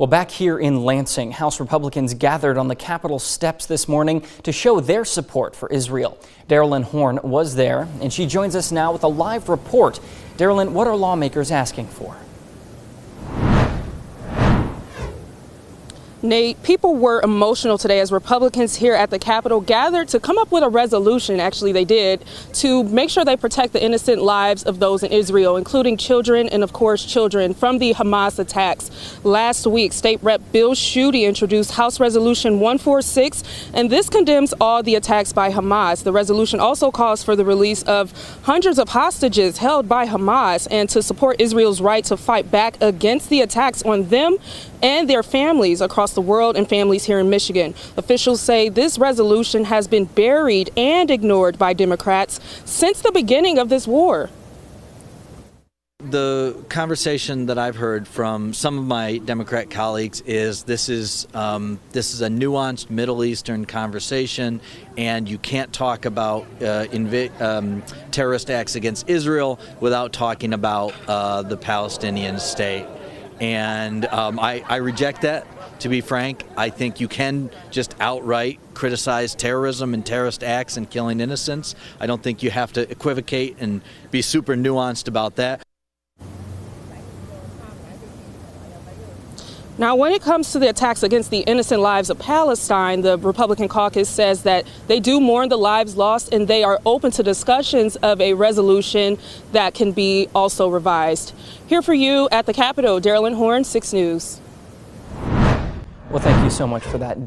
Well, back here in Lansing, House Republicans gathered on the Capitol steps this morning to show their support for Israel. Darylyn Horn was there, and she joins us now with a live report. Darylyn, what are lawmakers asking for? Nate, people were emotional today as Republicans here at the Capitol gathered to come up with a resolution, actually they did, to make sure they protect the innocent lives of those in Israel, including children and, of course, children from the Hamas attacks. Last week, State Rep Bill Schuette introduced House Resolution 146, and this condemns all the attacks by Hamas. The resolution also calls for the release of hundreds of hostages held by Hamas and to support Israel's right to fight back against the attacks on them and their families across the world and families here in Michigan. Officials say this resolution has been buried and ignored by Democrats since the beginning of this war. The conversation that I've heard from some of my Democrat colleagues is this is a nuanced Middle Eastern conversation, and you can't talk about terrorist acts against Israel without talking about the Palestinian state. And I reject that, to be frank. I think you can just outright criticize terrorism and terrorist acts and killing innocents. I don't think you have to equivocate and be super nuanced about that. Now, when it comes to the attacks against the innocent lives of Palestine, the Republican caucus says that they do mourn the lives lost and they are open to discussions of a resolution that can be also revised. Here for you at the Capitol, Darylyn Horn, 6 News. Well, thank you so much for that.